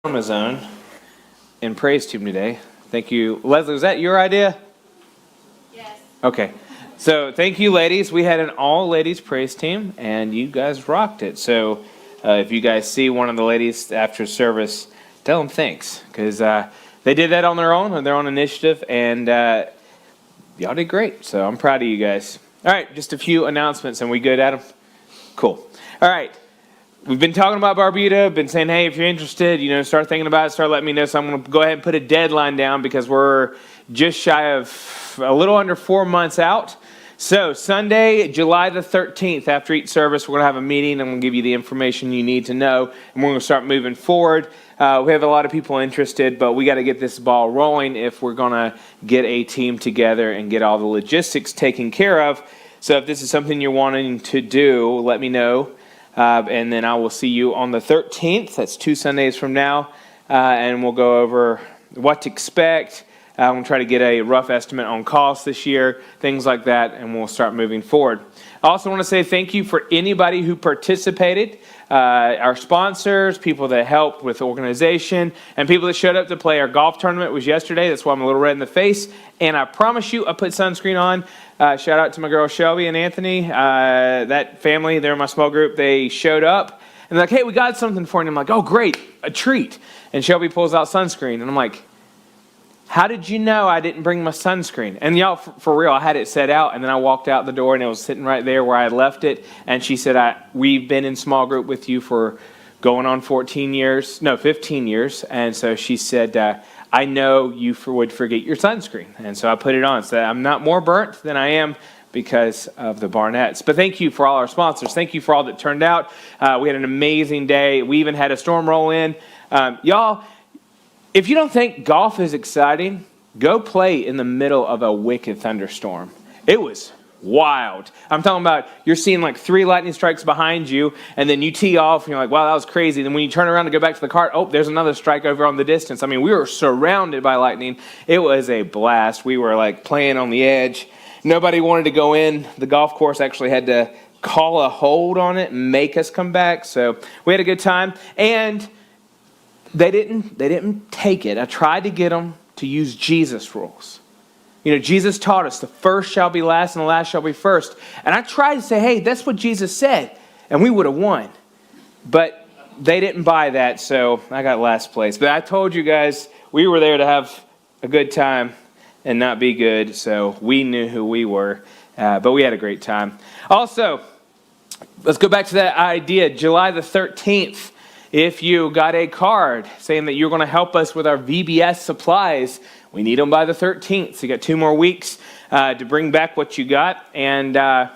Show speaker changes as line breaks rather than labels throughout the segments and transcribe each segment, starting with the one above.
Zone and praise team today. Thank you. Leslie, was that your idea?
Yes.
Okay. So thank you, ladies. We had an all-ladies praise team, and you guys rocked it. So if you guys see one of the ladies after service, tell them thanks, because they did that on their own initiative, and y'all did great. So I'm proud of you guys. All right, just a few announcements, and we good, Adam? Cool. All right. We've been talking about Barbuda, been saying, hey, if you're interested, start thinking about it, start letting me know. So I'm going to go ahead and put a deadline down because we're just shy of a little under 4 months out. So Sunday, July the 13th, after each service, we're going to have a meeting. I'm going to give you the information you need to know, and we're going to start moving forward. We have a lot of people interested, but we got to get this ball rolling if we're going to get a team together and get all the logistics taken care of. So if this is something you're wanting to do, let me know. And then I will see you on the 13th. That's 2 Sundays from now. And we'll go over what to expect. I'm going to try to get a rough estimate on costs this year, things like that, and we'll start moving forward. I also want to say thank you for anybody who participated, our sponsors, people that helped with organization, and people that showed up to play. Our golf tournament was yesterday. That's why I'm a little red in the face. And I promise you, I put sunscreen on. Shout out to my girl Shelby and Anthony. That family, they're my small group. They showed up and they're like, hey, we got something for you. And I'm like, oh, great, a treat. And Shelby pulls out sunscreen. And I'm like, how did you know I didn't bring my sunscreen? And y'all, for real, I had it set out. And then I walked out the door and it was sitting right there where I had left it. And she said, we've been in small group with you for going on 15 years. And so she said, I know you would forget your sunscreen. And so I put it on. So I'm not more burnt than I am because of the Barnetts. But thank you for all our sponsors. Thank you for all that turned out. We had an amazing day. We even had a storm roll in. Y'all, if you don't think golf is exciting, go play in the middle of a wicked thunderstorm. It was wild. I'm talking about you're seeing like 3 lightning strikes behind you, and then you tee off, and you're like, wow, that was crazy. Then when you turn around to go back to the cart, oh, there's another strike over on the distance. I mean, we were surrounded by lightning. It was a blast. We were like playing on the edge. Nobody wanted to go in. The golf course actually had to call a hold on it and make us come back. So we had a good time, and they didn't take it. I tried to get them to use Jesus rules. Jesus taught us the first shall be last and the last shall be first. And I tried to say, hey, that's what Jesus said. And we would have won. But they didn't buy that, so I got last place. But I told you guys, we were there to have a good time and not be good. So we knew who we were. But we had a great time. Also, let's go back to that idea. July the 13th. If you got a card saying that you're going to help us with our VBS supplies, we need them by the 13th. So you got 2 more weeks to bring back what you got. And can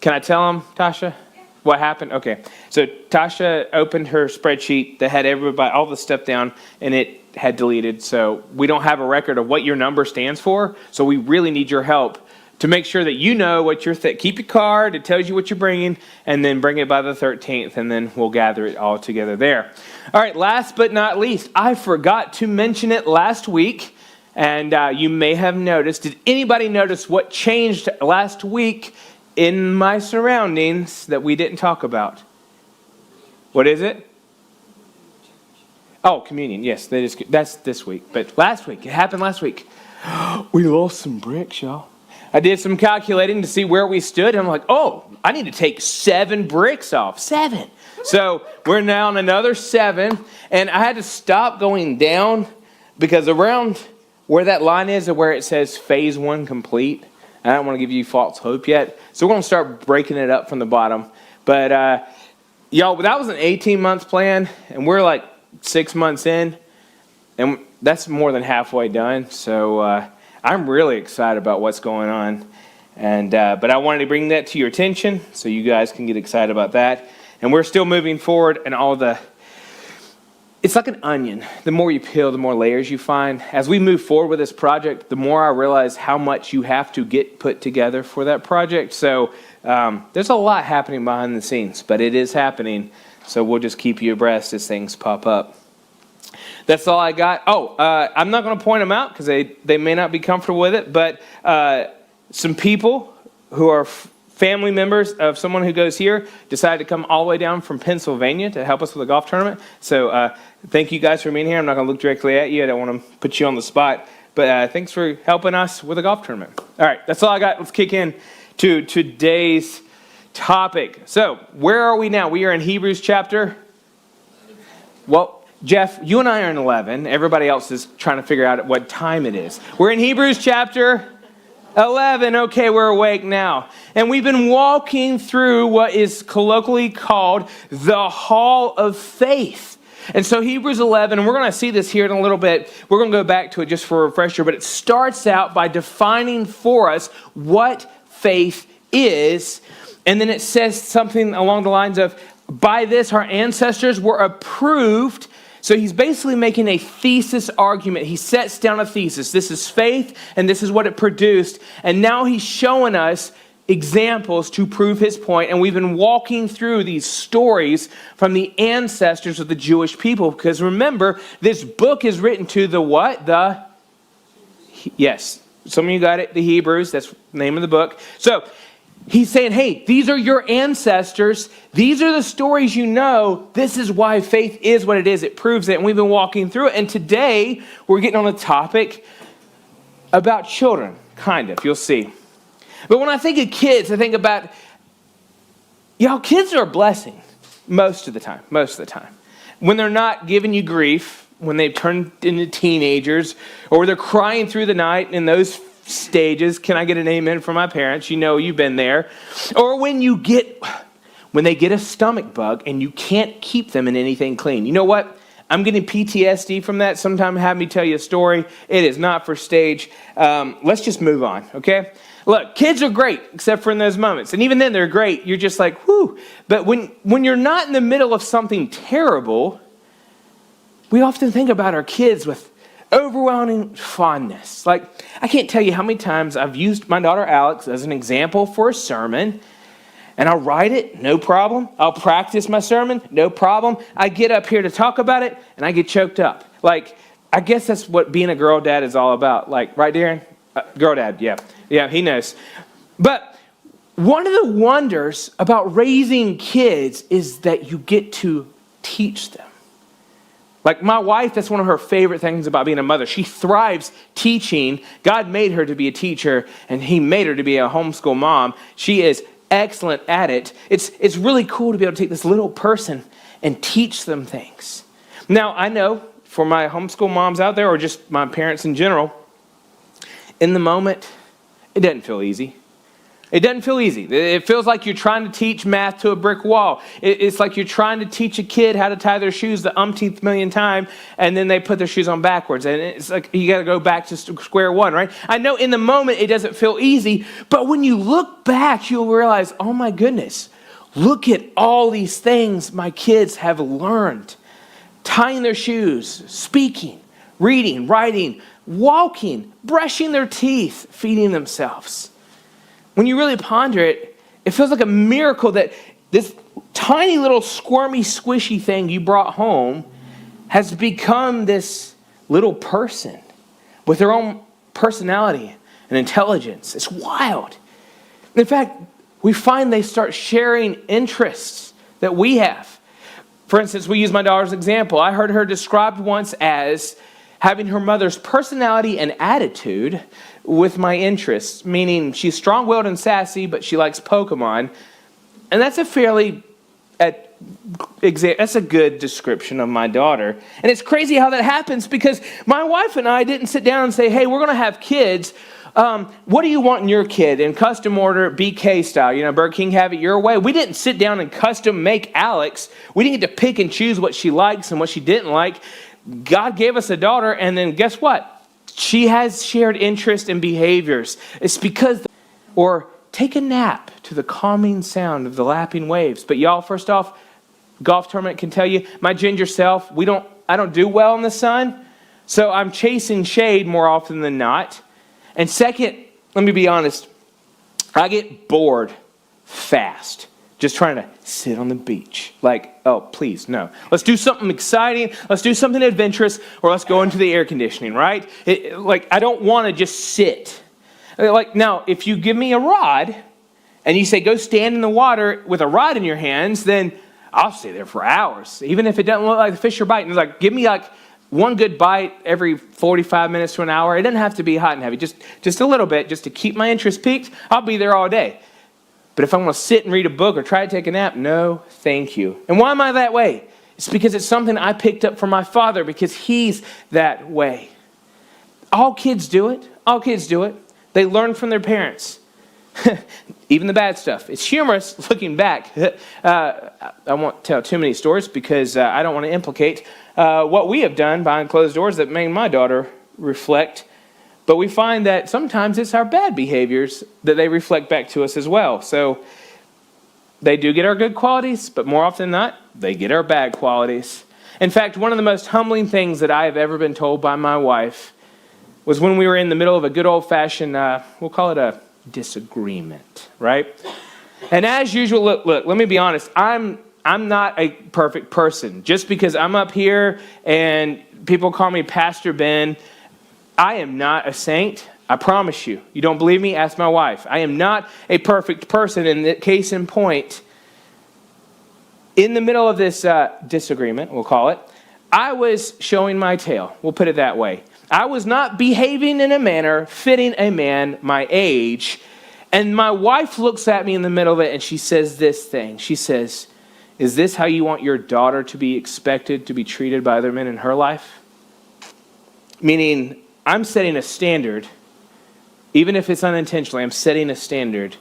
I tell them, Tasha, what happened? Okay. So Tasha opened her spreadsheet that had everybody, all the stuff down, and it had deleted. So we don't have a record of what your number stands for. So we really need your help to make sure that you know what you're keep your card, it tells you what you're bringing, and then bring it by the 13th, and then we'll gather it all together there. All right, last but not least, I forgot to mention it last week, and you may have noticed. Did anybody notice what changed last week in my surroundings that we didn't talk about? What is it? Oh, communion. Yes, that's this week. But last week, it happened last week. We lost some bricks, y'all. I did some calculating to see where we stood, and I'm like, oh, I need to take 7 bricks off. 7. So we're now on another 7, and I had to stop going down because around where that line is and where it says phase 1 complete, I don't want to give you false hope yet. So we're going to start breaking it up from the bottom. But, y'all, that was an 18-month plan, and we're like 6 months in, and that's more than halfway done. So I'm really excited about what's going on. And but I wanted to bring that to your attention so you guys can get excited about that. And we're still moving forward, and it's like an onion. The more you peel, the more layers you find. As we move forward with this project, the more I realize how much you have to get put together for that project. So there's a lot happening behind the scenes, but it is happening. So we'll just keep you abreast as things pop up. That's all I got. I'm not going to point them out because they may not be comfortable with it, but some people who are family members of someone who goes here decided to come all the way down from Pennsylvania to help us with the golf tournament. So thank you guys for being here. I'm not going to look directly at you. I don't want to put you on the spot. But thanks for helping us with the golf tournament. All right, that's all I got. Let's kick in to today's topic. So where are we now? We are in Hebrews chapter. Well, Jeff, you and I are in 11. Everybody else is trying to figure out what time it is. We're in Hebrews chapter 11. Okay, we're awake now. And we've been walking through what is colloquially called the Hall of Faith. And so Hebrews 11, and we're going to see this here in a little bit. We're going to go back to it just for a refresher, but it starts out by defining for us what faith is. And then it says something along the lines of, by this our ancestors were approved. So he's basically making a thesis argument. He sets down a thesis. This is faith, and this is what it produced. And now he's showing us examples to prove his point. And we've been walking through these stories from the ancestors of the Jewish people. Because remember, this book is written to the what? Yes, some of you got it, the Hebrews. That's the name of the book. So he's saying, hey, these are your ancestors. These are the stories you know. This is why faith is what it is. It proves it. And we've been walking through it. And today, we're getting on a topic about children, kind of. You'll see. But when I think of kids, I think about, kids are a blessing most of the time. When they're not giving you grief, when they've turned into teenagers, or they're crying through the night in those stages. Can I get an amen from my parents? You know you've been there. Or when they get a stomach bug and you can't keep them in anything clean. You know what? I'm getting PTSD from that. Sometime have me tell you a story. It is not for stage. Let's just move on, okay? Look, kids are great, except for in those moments. And even then, they're great. You're just like, whew. But when you're not in the middle of something terrible, we often think about our kids with overwhelming fondness. Like, I can't tell you how many times I've used my daughter Alex as an example for a sermon. And I'll write it, no problem. I'll practice my sermon, no problem. I get up here to talk about it, and I get choked up. Like, I guess that's what being a girl dad is all about. Like, right, Darren? Girl dad, yeah. Yeah, he knows. But one of the wonders about raising kids is that you get to teach them. Like my wife, that's one of her favorite things about being a mother. She thrives teaching. God made her to be a teacher, and he made her to be a homeschool mom. She is excellent at it. It's really cool to be able to take this little person and teach them things. Now, I know for my homeschool moms out there, or just my parents in general, in the moment, it doesn't feel easy. It doesn't feel easy. It feels like you're trying to teach math to a brick wall. It's like you're trying to teach a kid how to tie their shoes the umpteenth million time, and then they put their shoes on backwards. And it's like you got to go back to square one, right? I know in the moment it doesn't feel easy, but when you look back, you'll realize, oh my goodness, look at all these things my kids have learned. Tying their shoes, speaking, reading, writing, walking, brushing their teeth, feeding themselves. When you really ponder it, it feels like a miracle that this tiny little squirmy, squishy thing you brought home has become this little person with their own personality and intelligence. It's wild. In fact, we find they start sharing interests that we have. For instance, we use my daughter's example. I heard her described once as having her mother's personality and attitude with my interests, meaning she's strong-willed and sassy, but she likes Pokemon. And that's that's a good description of my daughter. And it's crazy how that happens because my wife and I didn't sit down and say, hey, we're going to have kids. What do you want in your kid? In custom order, BK style. Burger King, have it your way. We didn't sit down and custom make Alex. We didn't get to pick and choose what she likes and what she didn't like. God gave us a daughter, and then guess what? She has shared interest and behaviors. It's because, or take a nap to the calming sound of the lapping waves. But y'all, first off, golf tournament can tell you, my ginger self, I don't do well in the sun, so I'm chasing shade more often than not. And second, let me be honest, I get bored fast. Just trying to sit on the beach. Like, oh, please, no. Let's do something exciting. Let's do something adventurous, or let's go into the air conditioning, right? I don't want to just sit. Like, now, if you give me a rod and you say, go stand in the water with a rod in your hands, then I'll stay there for hours. Even if it doesn't look like the fish are biting. It's like, give me like one good bite every 45 minutes to an hour. It doesn't have to be hot and heavy. Just a little bit, just to keep my interest peaked. I'll be there all day. But if I want to sit and read a book or try to take a nap, no, thank you. And why am I that way? It's because it's something I picked up from my father, because he's that way. All kids do it. All kids do it. They learn from their parents. Even the bad stuff. It's humorous looking back. I won't tell too many stories because I don't want to implicate what we have done behind closed doors that made my daughter reflect. But we find that sometimes it's our bad behaviors that they reflect back to us as well. So they do get our good qualities, but more often than not, they get our bad qualities. In fact, one of the most humbling things that I have ever been told by my wife was when we were in the middle of a good old-fashioned, we'll call it a disagreement, right? And as usual, look, let me be honest. I'm not a perfect person. Just because I'm up here and people call me Pastor Ben, I am not a saint. I promise you. You don't believe me? Ask my wife. I am not a perfect person. And the case in point, in the middle of this disagreement, we'll call it, I was showing my tail. We'll put it that way. I was not behaving in a manner fitting a man my age. And my wife looks at me in the middle of it and she says this thing. She says, is this how you want your daughter to be expected to be treated by other men in her life? Meaning, I'm setting a standard. Even if it's unintentionally, I'm setting a standard.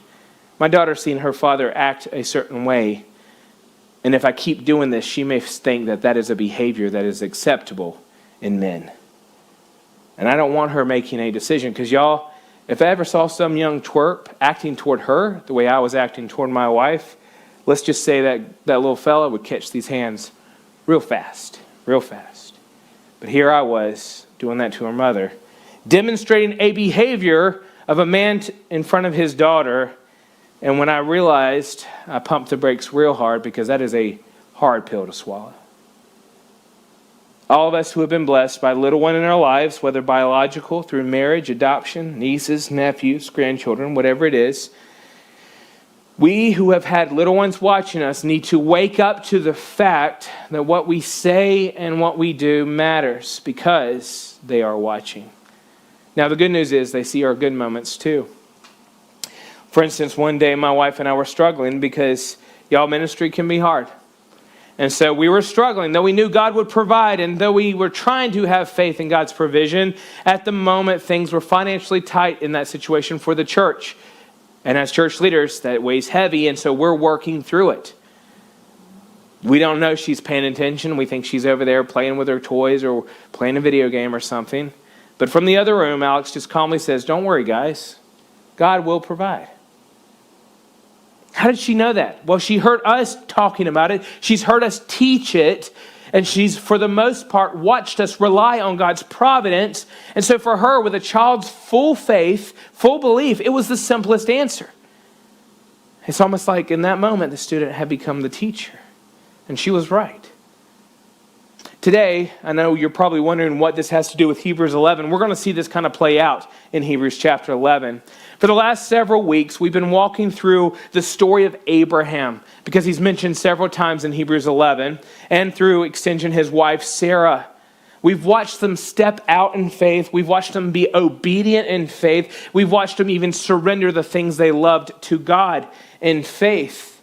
My daughter's seen her father act a certain way. And if I keep doing this, she may think that that is a behavior that is acceptable in men. And I don't want her making a decision. Because y'all, if I ever saw some young twerp acting toward her the way I was acting toward my wife, let's just say that little fella would catch these hands real fast, real fast. But here I was doing that to her mother, demonstrating a behavior of a man in front of his daughter. And when I realized, I pumped the brakes real hard, because that is a hard pill to swallow. All of us who have been blessed by a little one in our lives, whether biological, through marriage, adoption, nieces, nephews, grandchildren, whatever it is, we who have had little ones watching us need to wake up to the fact that what we say and what we do matters, because they are watching. Now, the good news is they see our good moments too. For instance, one day my wife and I were struggling because, y'all, ministry can be hard. And so we were struggling, though we knew God would provide, and though we were trying to have faith in God's provision, at the moment things were financially tight in that situation for the church. And as church leaders, that weighs heavy, and so we're working through it. We don't know she's paying attention. We think she's over there playing with her toys or playing a video game or something. But from the other room, Alex just calmly says, don't worry, guys. God will provide. How did she know that? Well, she heard us talking about it. She's heard us teach it. And she's, for the most part, watched us rely on God's providence. And so for her, with a child's full faith, full belief, it was the simplest answer. It's almost like in that moment, the student had become the teacher. And she was right. Today, I know you're probably wondering what this has to do with Hebrews 11. We're going to see this kind of play out in Hebrews chapter 11. For the last several weeks, we've been walking through the story of Abraham, because he's mentioned several times in Hebrews 11, and through extension, his wife Sarah. We've watched them step out in faith. We've watched them be obedient in faith. We've watched them even surrender the things they loved to God in faith.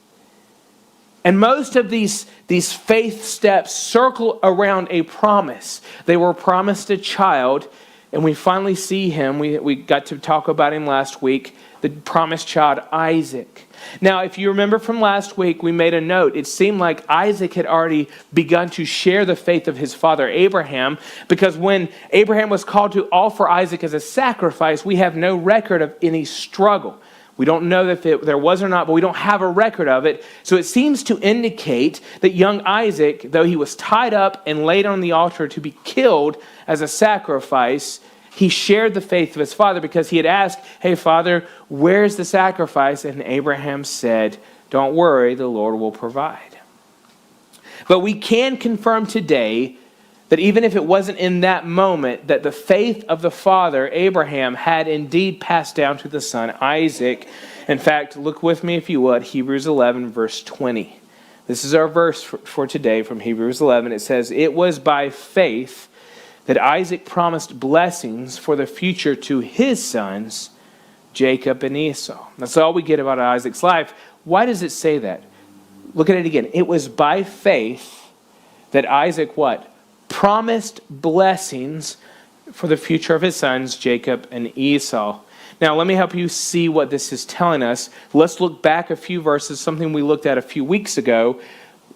And most of these faith steps circle around a promise. They were promised a child, and we finally see him. We got to talk about him last week, the promised child, Isaac. Now, if you remember from last week, we made a note. It seemed like Isaac had already begun to share the faith of his father Abraham, because when Abraham was called to offer Isaac as a sacrifice, we have no record of any struggle. We don't know if there was or not, but we don't have a record of it. So it seems to indicate that young Isaac, though he was tied up and laid on the altar to be killed as a sacrifice, he shared the faith of his father, because he had asked, hey, Father, where's the sacrifice? And Abraham said, don't worry, the Lord will provide. But we can confirm today that even if it wasn't in that moment, that the faith of the father, Abraham, had indeed passed down to the son, Isaac. In fact, look with me if you would, Hebrews 11, verse 20. This is our verse for today from Hebrews 11. It says, "It was by faith that Isaac promised blessings for the future to his sons, Jacob and Esau." That's all we get about Isaac's life. Why does it say that? Look at it again. It was by faith that Isaac what? Promised blessings for the future of his sons, Jacob and Esau. Now, let me help you see what this is telling us. Let's look back a few verses, something we looked at a few weeks ago.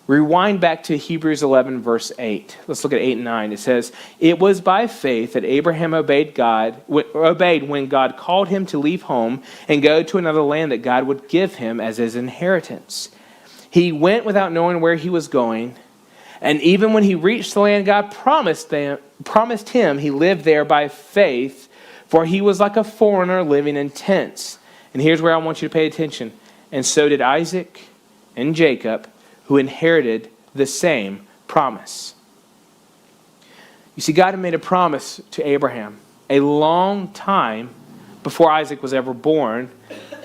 Rewind back to Hebrews 11, verse 8. Let's look at 8 and 9. It says, "It was by faith that Abraham obeyed when God called him to leave home and go to another land that God would give him as his inheritance. He went without knowing where he was going, and even when he reached the land God promised him, he lived there by faith, for he was like a foreigner living in tents." And here's where I want you to pay attention. "And so did Isaac and Jacob, who inherited the same promise." You see, God had made a promise to Abraham a long time before Isaac was ever born.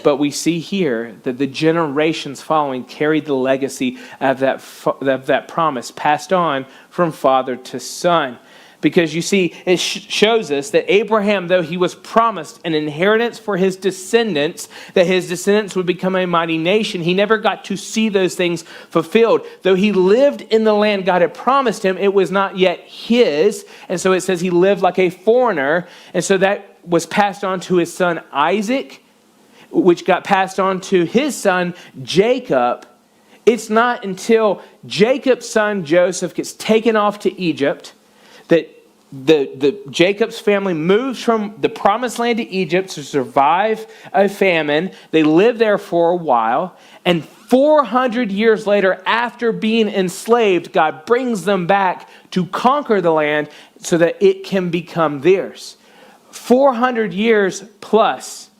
But we see here that the generations following carried the legacy of that promise, passed on from father to son. Because you see, it shows us that Abraham, though he was promised an inheritance for his descendants, that his descendants would become a mighty nation, he never got to see those things fulfilled. Though he lived in the land God had promised him, it was not yet his. And so it says he lived like a foreigner. And so that was passed on to his son Isaac, which got passed on to his son Jacob. It's not until Jacob's son Joseph gets taken off to Egypt that the Jacob's family moves from the promised land to Egypt to survive a famine. They live there for a while, and 400 years later, after being enslaved, God brings them back to conquer the land so that it can become theirs. 400 years plus,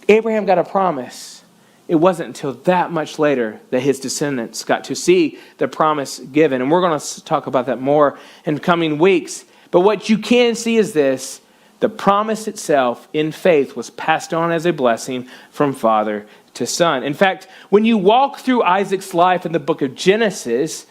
Abraham got a promise. It wasn't until that much later that his descendants got to see the promise given. And we're going to talk about that more in coming weeks. But what you can see is this: the promise itself in faith was passed on as a blessing from father to son. In fact, when you walk through Isaac's life in the book of Genesis,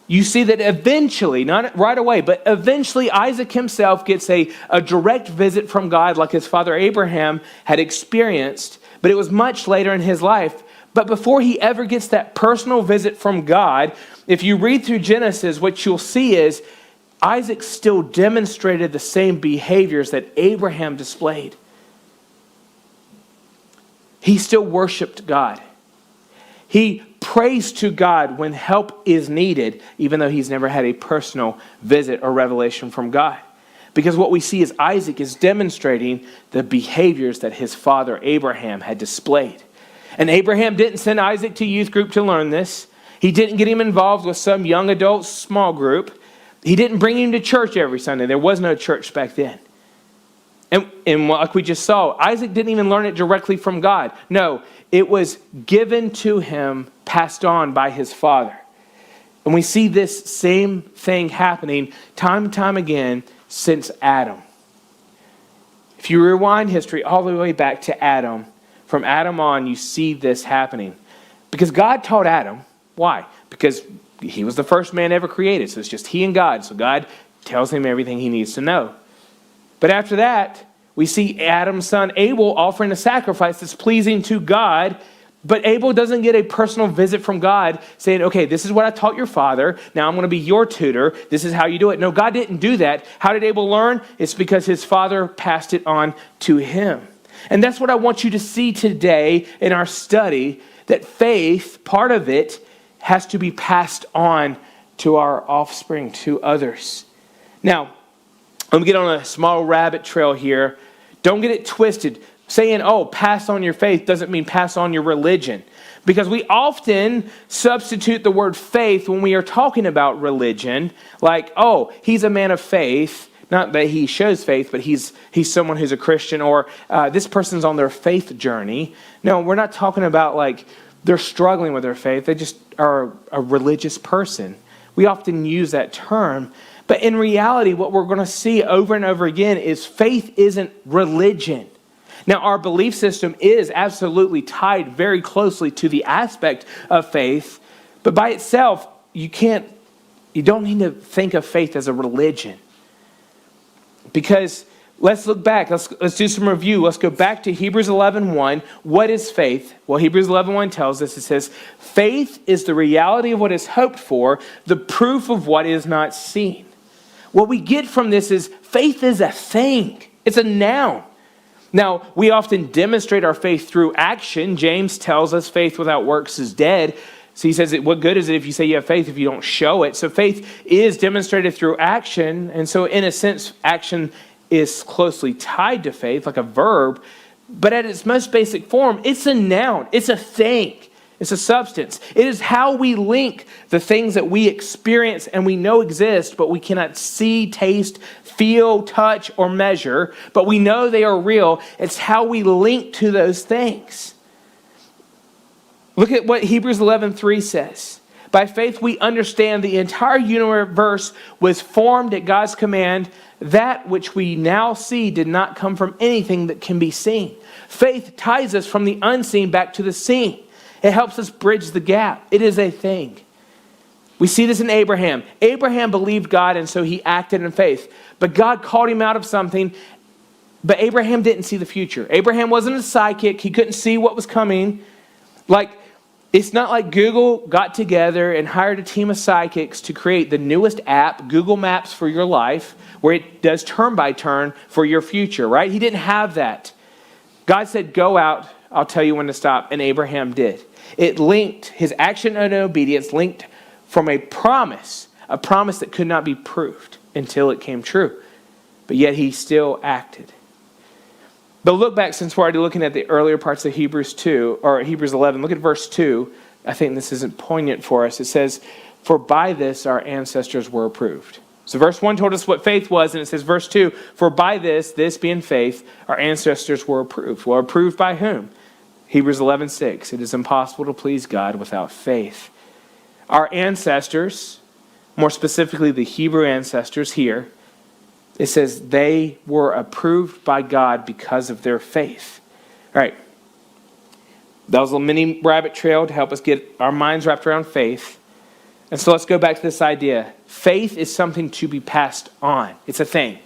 you see that eventually, not right away, but eventually Isaac himself gets a direct visit from God like his father Abraham had experienced. But it was much later in his life. But before he ever gets that personal visit from God, if you read through Genesis, what you'll see is Isaac still demonstrated the same behaviors that Abraham displayed. He still worshiped God. He prays to God when help is needed, even though he's never had a personal visit or revelation from God. Because what we see is Isaac is demonstrating the behaviors that his father Abraham had displayed. And Abraham didn't send Isaac to youth group to learn this. He didn't get him involved with some young adult small group. He didn't bring him to church every Sunday. There was no church back then. And like we just saw, Isaac didn't even learn it directly from God. No, it was given to him, passed on by his father. And we see this same thing happening time and time again since Adam. If you rewind history all the way back to Adam, from Adam on, you see this happening. Because God taught Adam. Why? Because he was the first man ever created. So it's just he and God. So God tells him everything he needs to know. But after that, we see Adam's son Abel offering a sacrifice that's pleasing to God. But Abel doesn't get a personal visit from God saying, okay, this is what I taught your father. Now I'm going to be your tutor. This is how you do it. No, God didn't do that. How did Abel learn? It's because his father passed it on to him. And that's what I want you to see today in our study, that faith, part of it, has to be passed on to our offspring, to others. Now, let me get on a small rabbit trail here. Don't get it twisted. Saying, oh, pass on your faith doesn't mean pass on your religion. Because we often substitute the word faith when we are talking about religion. Like, oh, he's a man of faith. Not that he shows faith, but he's someone who's a Christian. Or this person's on their faith journey. No, we're not talking about like they're struggling with their faith. They just are a religious person. We often use that term. But in reality, what we're going to see over and over again is faith isn't religion. Now, our belief system is absolutely tied very closely to the aspect of faith, but by itself, you don't need to think of faith as a religion. Because let's look back. Let's do some review. Let's go back to Hebrews 11:1. What is faith? Well, Hebrews 11:1 tells us, it says, faith is the reality of what is hoped for, the proof of what is not seen. What we get from this is faith is a thing. It's a noun. Now, we often demonstrate our faith through action. James tells us faith without works is dead. So he says, what good is it if you say you have faith if you don't show it? So faith is demonstrated through action. And so in a sense, action is closely tied to faith, like a verb. But at its most basic form, it's a noun. It's a thing. It's a substance. It is how we link the things that we experience and we know exist, but we cannot see, taste, feel, touch, or measure, but we know they are real. It's how we link to those things. Look at what Hebrews 11:3 says. By faith we understand the entire universe was formed at God's command. That which we now see did not come from anything that can be seen. Faith ties us from the unseen back to the seen. It helps us bridge the gap. It is a thing. We see this in Abraham. Abraham believed God, and so he acted in faith. But God called him out of something, but Abraham didn't see the future. Abraham wasn't a psychic. He couldn't see what was coming. It's not like Google got together and hired a team of psychics to create the newest app, Google Maps for your life, where it does turn by turn for your future, right? He didn't have that. God said, go out, I'll tell you when to stop, and Abraham did. It linked, his action and obedience linked from a promise that could not be proved until it came true. But yet he still acted. But look back, since we're already looking at the earlier parts of Hebrews 2, or Hebrews 11, look at verse 2. I think this isn't poignant for us. It says, for by this our ancestors were approved. So verse 1 told us what faith was, and it says verse 2, for by this being faith, our ancestors were approved. Well, approved by whom? Hebrews 11:6, it is impossible to please God without faith. Our ancestors, more specifically the Hebrew ancestors here, it says they were approved by God because of their faith. All right. That was a mini rabbit trail to help us get our minds wrapped around faith. And so let's go back to this idea. Faith is something to be passed on. It's a thing.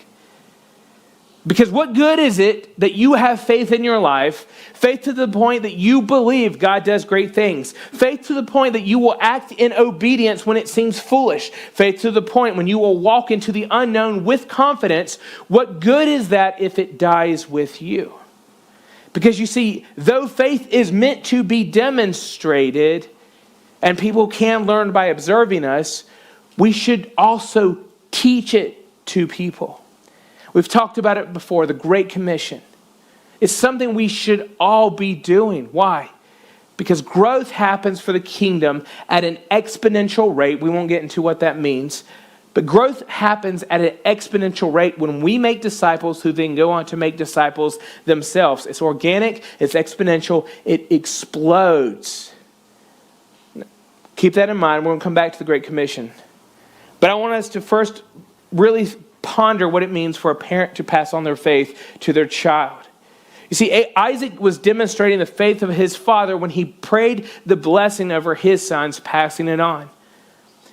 Because what good is it that you have faith in your life, faith to the point that you believe God does great things, faith to the point that you will act in obedience when it seems foolish, faith to the point when you will walk into the unknown with confidence? What good is that if it dies with you? Because you see, though faith is meant to be demonstrated, and people can learn by observing us, we should also teach it to people. We've talked about it before, the Great Commission. It's something we should all be doing. Why? Because growth happens for the kingdom at an exponential rate. We won't get into what that means. But growth happens at an exponential rate when we make disciples who then go on to make disciples themselves. It's organic, it's exponential, it explodes. Keep that in mind. We're going to come back to the Great Commission. But I want us to first really ponder what it means for a parent to pass on their faith to their child. You see, Isaac was demonstrating the faith of his father when he prayed the blessing over his sons, passing it on.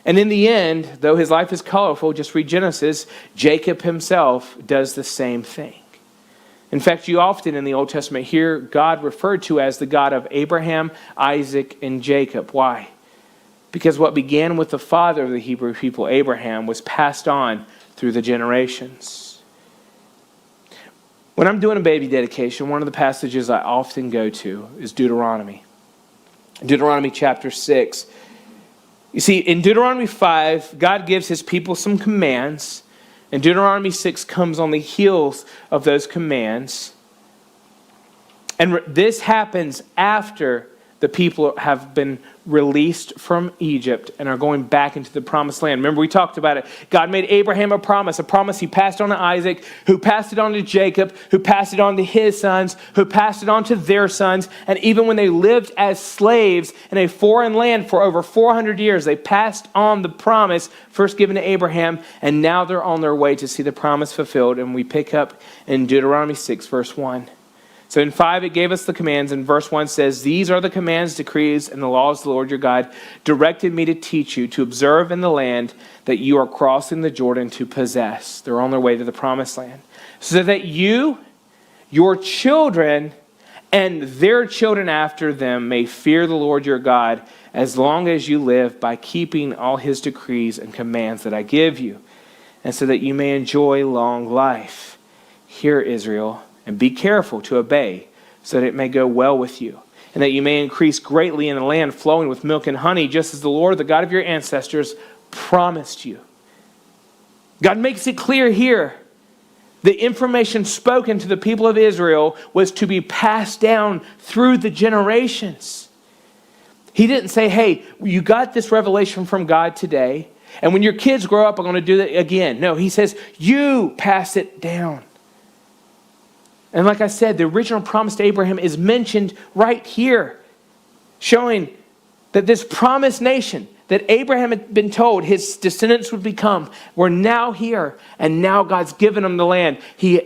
And in the end, though his life is colorful, just read Genesis, Jacob himself does the same thing. In fact, you often in the Old Testament hear God referred to as the God of Abraham, Isaac, and Jacob. Why? Because what began with the father of the Hebrew people, Abraham, was passed on through the generations. When I'm doing a baby dedication, one of the passages I often go to is Deuteronomy. Deuteronomy chapter 6. You see, in Deuteronomy 5, God gives his people some commands, and Deuteronomy 6 comes on the heels of those commands. And this happens after the people have been released from Egypt and are going back into the promised land. Remember, we talked about it. God made Abraham a promise he passed on to Isaac, who passed it on to Jacob, who passed it on to his sons, who passed it on to their sons. And even when they lived as slaves in a foreign land for over 400 years, they passed on the promise first given to Abraham, and now they're on their way to see the promise fulfilled. And we pick up in Deuteronomy 6, verse 1. So in 5, it gave us the commands. And verse 1 says, these are the commands, decrees, and the laws the Lord your God directed me to teach you, to observe in the land that you are crossing the Jordan to possess. They're on their way to the promised land. So that you, your children, and their children after them may fear the Lord your God as long as you live by keeping all his decrees and commands that I give you, and so that you may enjoy long life. Hear, Israel, and be careful to obey, so that it may go well with you, and that you may increase greatly in the land flowing with milk and honey, just as the Lord, the God of your ancestors, promised you. God makes it clear here. The information spoken to the people of Israel was to be passed down through the generations. He didn't say, hey, you got this revelation from God today, and when your kids grow up, I'm going to do that again. No, he says, you pass it down. And like I said, the original promise to Abraham is mentioned right here, showing that this promised nation that Abraham had been told his descendants would become, were now here, and now God's given them the land. He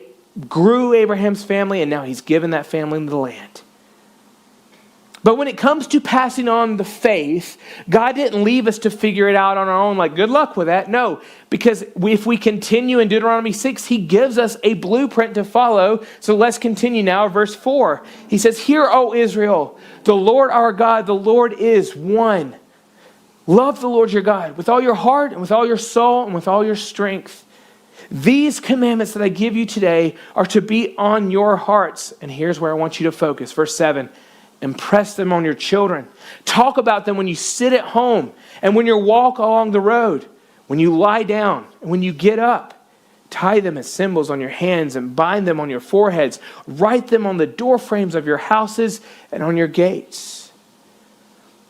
grew Abraham's family, and now he's given that family the land. But when it comes to passing on the faith, God didn't leave us to figure it out on our own, like, good luck with that. No, because if we continue in Deuteronomy 6, he gives us a blueprint to follow. So let's continue now, verse 4. He says, hear, O Israel, the Lord our God, the Lord is one. Love the Lord your God with all your heart and with all your soul and with all your strength. These commandments that I give you today are to be on your hearts. And here's where I want you to focus. Verse 7. Impress them on your children. Talk about them when you sit at home and when you walk along the road, when you lie down and when you get up. Tie them as symbols on your hands and bind them on your foreheads. Write them on the door frames of your houses and on your gates.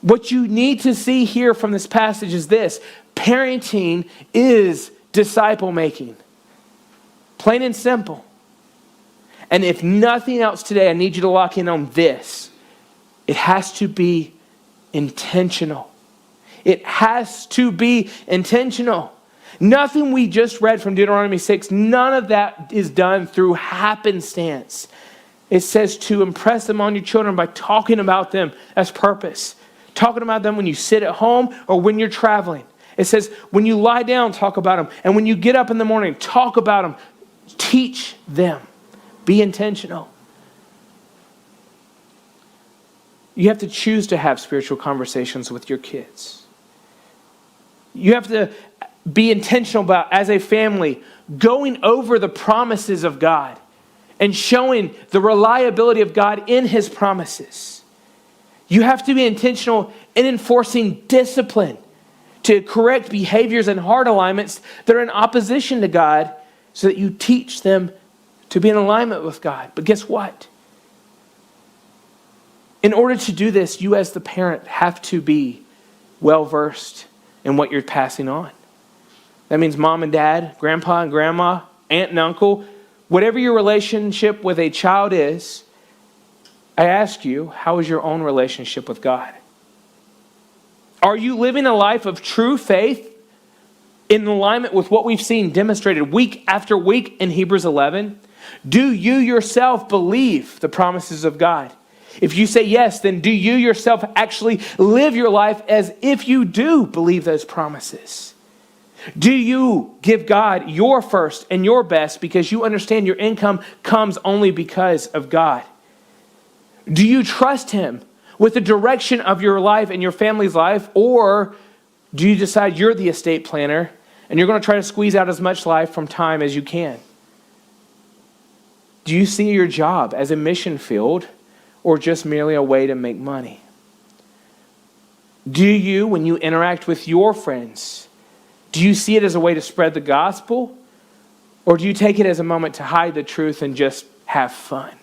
What you need to see here from this passage is this. Parenting is disciple making. Plain and simple. And if nothing else today, I need you to lock in on this. It has to be intentional. It has to be intentional. Nothing we just read from Deuteronomy 6, none of that is done through happenstance. It says to impress them on your children by talking about them as purpose. Talking about them when you sit at home or when you're traveling. It says when you lie down, talk about them. And when you get up in the morning, talk about them. Teach them. Be intentional. You have to choose to have spiritual conversations with your kids. You have to be intentional about, as a family, going over the promises of God and showing the reliability of God in his promises. You have to be intentional in enforcing discipline to correct behaviors and heart alignments that are in opposition to God so that you teach them to be in alignment with God. But guess what? In order to do this, you as the parent have to be well-versed in what you're passing on. That means mom and dad, grandpa and grandma, aunt and uncle, whatever your relationship with a child is, I ask you, how is your own relationship with God? Are you living a life of true faith in alignment with what we've seen demonstrated week after week in Hebrews 11? Do you yourself believe the promises of God? If you say yes, then do you yourself actually live your life as if you do believe those promises? Do you give God your first and your best because you understand your income comes only because of God? Do you trust him with the direction of your life and your family's life? Or do you decide you're the estate planner and you're going to try to squeeze out as much life from time as you can? Do you see your job as a mission field or just merely a way to make money? Do you, when you interact with your friends, do you see it as a way to spread the gospel? Or do you take it as a moment to hide the truth and just have fun?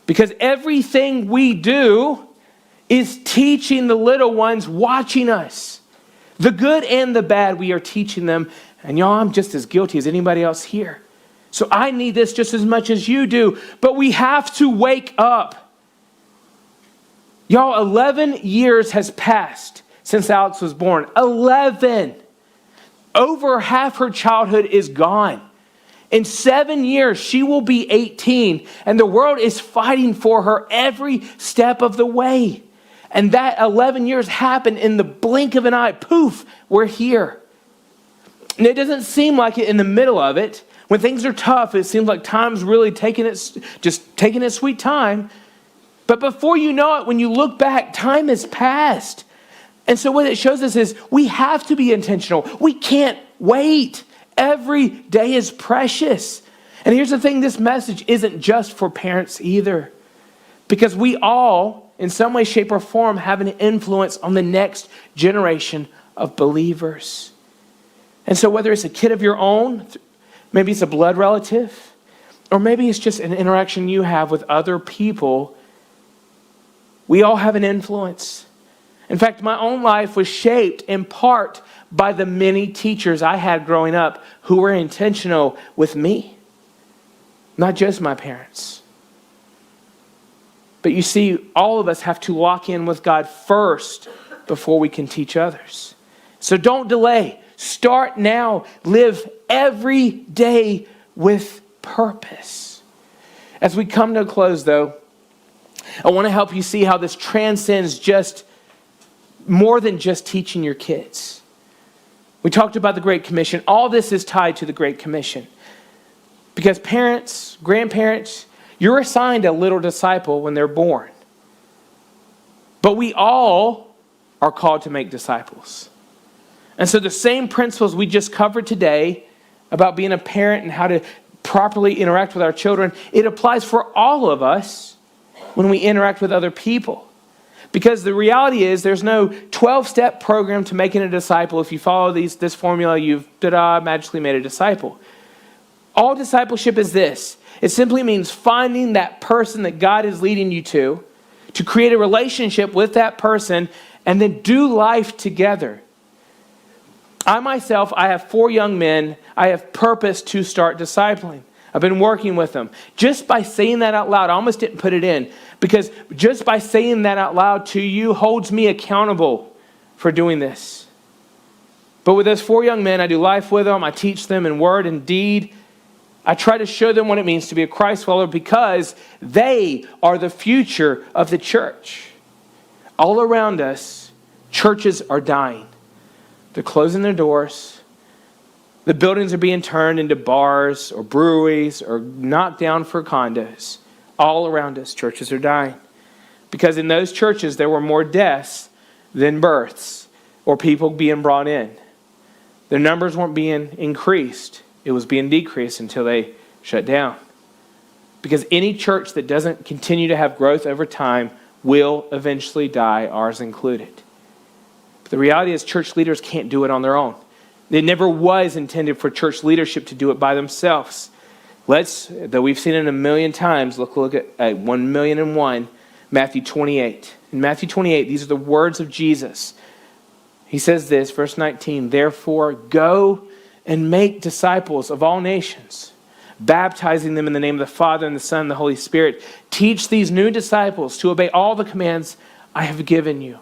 Because everything we do is teaching the little ones watching us. The good and the bad, we are teaching them. And y'all, I'm just as guilty as anybody else here. So I need this just as much as you do. But we have to wake up. Y'all, 11 years has passed since Alex was born. 11. Over half her childhood is gone. In 7 years, she will be 18, and the world is fighting for her every step of the way. And that 11 years happened in the blink of an eye. Poof, we're here. And it doesn't seem like it in the middle of it. When things are tough, it seems like time's really taking its sweet time. But before you know it, when you look back, time has passed. And so what it shows us is we have to be intentional. We can't wait. Every day is precious. And here's the thing, this message isn't just for parents either. Because we all, in some way, shape, or form, have an influence on the next generation of believers. And so whether it's a kid of your own, maybe it's a blood relative, or maybe it's just an interaction you have with other people, we all have an influence. In fact, my own life was shaped in part by the many teachers I had growing up who were intentional with me, not just my parents. But you see, all of us have to lock in with God first before we can teach others. So don't delay. Start now. Live every day with purpose. As we come to a close, though, I want to help you see how this transcends just more than just teaching your kids. We talked about the Great Commission. All this is tied to the Great Commission. Because parents, grandparents, you're assigned a little disciple when they're born. But we all are called to make disciples. And so the same principles we just covered today about being a parent and how to properly interact with our children, it applies for all of us when we interact with other people. Because the reality is there's no 12-step program to making a disciple. If you follow this formula, you've magically made a disciple. All discipleship is this. It simply means finding that person that God is leading you to create a relationship with that person, and then do life together. I myself, I have 4 young men I have purpose to start discipling. I've been working with them. Just by saying that out loud, I almost didn't put it in, because just by saying that out loud to you holds me accountable for doing this. But with those 4 young men, I do life with them. I teach them in word and deed. I try to show them what it means to be a Christ follower, because they are the future of the church. All around us, churches are dying. They're closing their doors. The buildings are being turned into bars or breweries or knocked down for condos. All around us, churches are dying. Because in those churches, there were more deaths than births or people being brought in. Their numbers weren't being increased. It was being decreased until they shut down. Because any church that doesn't continue to have growth over time will eventually die, ours included. But the reality is church leaders can't do it on their own. It never was intended for church leadership to do it by themselves. Though we've seen it a million times, look at 1,000,001, Matthew 28. In Matthew 28, these are the words of Jesus. He says this, verse 19, "Therefore go and make disciples of all nations, baptizing them in the name of the Father and the Son and the Holy Spirit. Teach these new disciples to obey all the commands I have given you."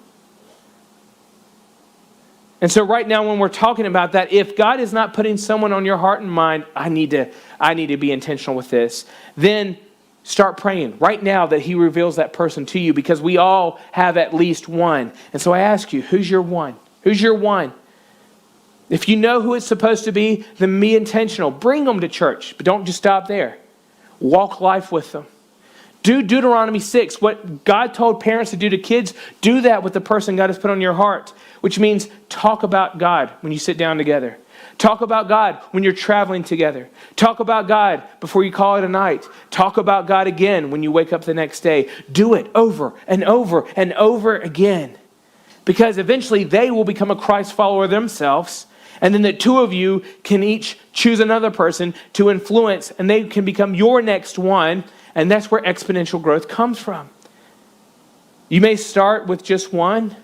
And so right now when we're talking about that, if God is not putting someone on your heart and mind, I need to be intentional with this, then start praying right now that He reveals that person to you, because we all have at least one. And so I ask you, who's your one? Who's your one? If you know who it's supposed to be, then be intentional. Bring them to church, but don't just stop there. Walk life with them. Do Deuteronomy 6, what God told parents to do to kids, do that with the person God has put on your heart, which means talk about God when you sit down together. Talk about God when you're traveling together. Talk about God before you call it a night. Talk about God again when you wake up the next day. Do it over and over and over again, because eventually they will become a Christ follower themselves. And then the 2 of you can each choose another person to influence, and they can become your next one. And that's where exponential growth comes from. You may start with just one.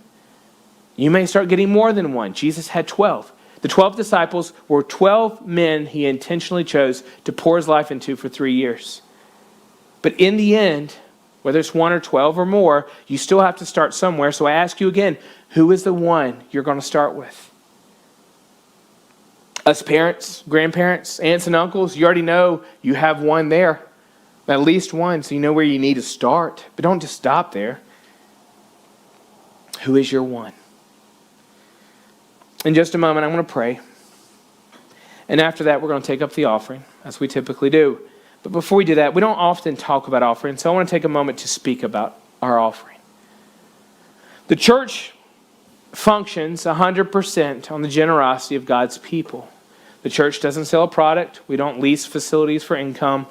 You may start getting more than one. Jesus had 12. The 12 disciples were 12 men He intentionally chose to pour His life into for 3 years. But in the end, whether it's 1 or 12 or more, you still have to start somewhere. So I ask you again, who is the one you're going to start with? Us parents, grandparents, aunts and uncles, you already know you have one there. At least one, so you know where you need to start. But don't just stop there. Who is your one? In just a moment, I'm going to pray. And after that, we're going to take up the offering, as we typically do. But before we do that, we don't often talk about offering, so I want to take a moment to speak about our offering. The church functions 100% on the generosity of God's people. The church doesn't sell a product. We don't lease facilities for income.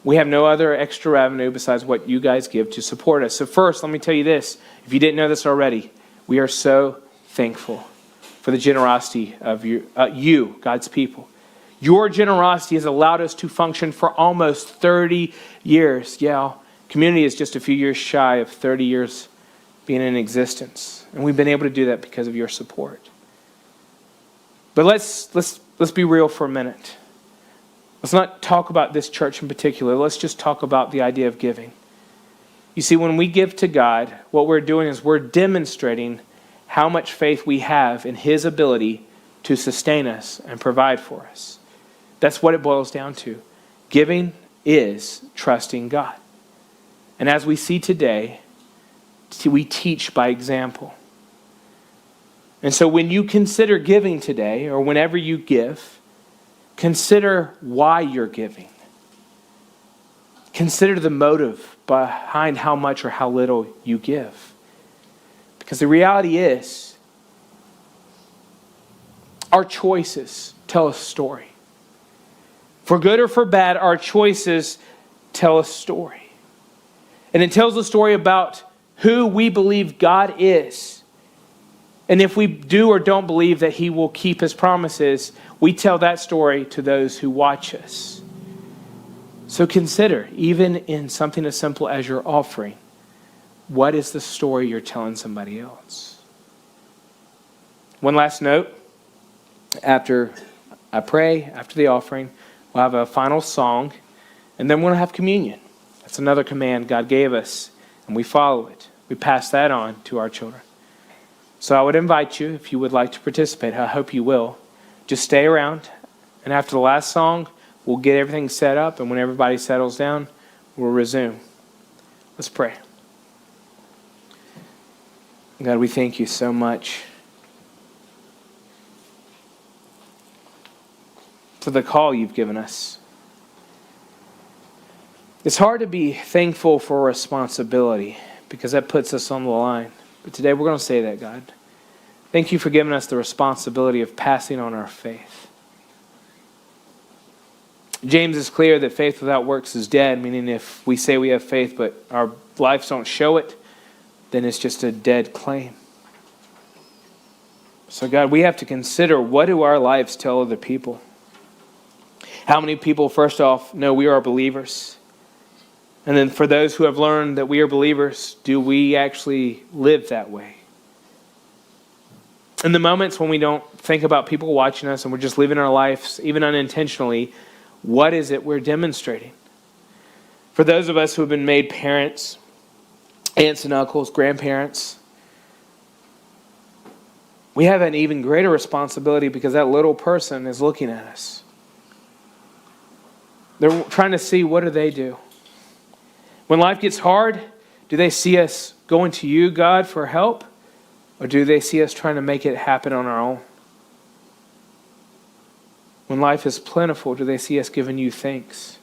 We have no other extra revenue besides what you guys give to support us. So first, let me tell you this. If you didn't know this already, we are so thankful for the generosity of you, God's people. Your generosity has allowed us to function for almost 30 years. Yeah, community is just a few years shy of 30 years being in existence. And we've been able to do that because of your support. But let's be real for a minute. Let's not talk about this church in particular. Let's just talk about the idea of giving. You see, when we give to God, what we're doing is we're demonstrating how much faith we have in His ability to sustain us and provide for us. That's what it boils down to. Giving is trusting God. And as we see today, we teach by example. And so when you consider giving today, or whenever you give, consider why you're giving. Consider the motive behind how much or how little you give. Because the reality is, our choices tell a story. For good or for bad, our choices tell a story. And it tells a story about who we believe God is. And if we do or don't believe that He will keep His promises, we tell that story to those who watch us. So consider, even in something as simple as your offering, what is the story you're telling somebody else? One last note. After I pray, after the offering, we'll have a final song, and then we'll have communion. That's another command God gave us, and we follow it. We pass that on to our children. So I would invite you, if you would like to participate, I hope you will, just stay around. And after the last song, we'll get everything set up. And when everybody settles down, we'll resume. Let's pray. God, we thank you so much for the call you've given us. It's hard to be thankful for responsibility because that puts us on the line. But today we're going to say that, God. Thank you for giving us the responsibility of passing on our faith. James is clear that faith without works is dead, meaning if we say we have faith but our lives don't show it, then it's just a dead claim. So God, we have to consider, what do our lives tell other people? How many people, first off, know we are believers? And then for those who have learned that we are believers, do we actually live that way? In the moments when we don't think about people watching us and we're just living our lives, even unintentionally, what is it we're demonstrating? For those of us who have been made parents, aunts and uncles, grandparents, we have an even greater responsibility because that little person is looking at us. They're trying to see, what do they do? When life gets hard, do they see us going to you, God, for help? Or do they see us trying to make it happen on our own? When life is plentiful, do they see us giving you thanks?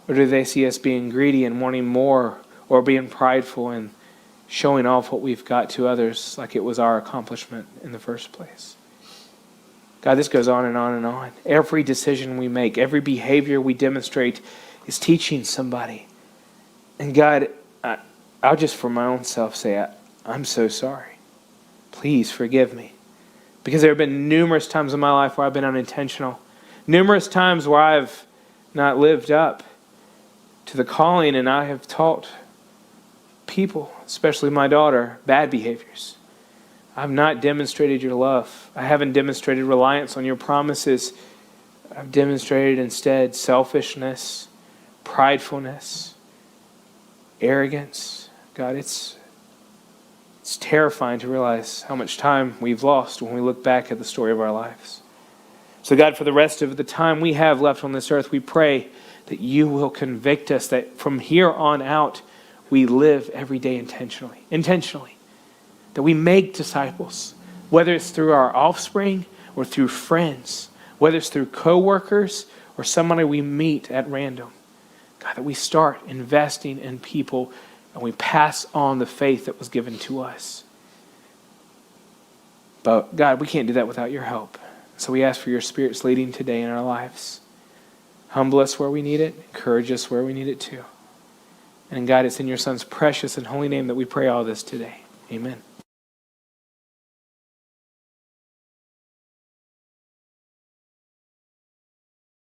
Or do they see us being greedy and wanting more, or being prideful and showing off what we've got to others like it was our accomplishment in the first place? God, this goes on and on and on. Every decision we make, every behavior we demonstrate is teaching somebody. And God, I'll just for my own self say, I'm so sorry. Please forgive me. Because there have been numerous times in my life where I've been unintentional. Numerous times where I've not lived up to the calling, and I have taught people, especially my daughter, bad behaviors. I've not demonstrated your love. I haven't demonstrated reliance on your promises. I've demonstrated instead selfishness, pridefulness, arrogance. God, it's terrifying to realize how much time we've lost when we look back at the story of our lives. So God, for the rest of the time we have left on this earth, we pray that you will convict us, that from here on out, we live every day intentionally, that we make disciples, whether it's through our offspring or through friends, whether it's through coworkers or somebody we meet at random. God, that we start investing in people and we pass on the faith that was given to us. But God, we can't do that without your help. So we ask for your Spirit's leading today in our lives. Humble us where we need it. Encourage us where we need it too. And God, it's in your Son's precious and holy name that we pray all this today. Amen.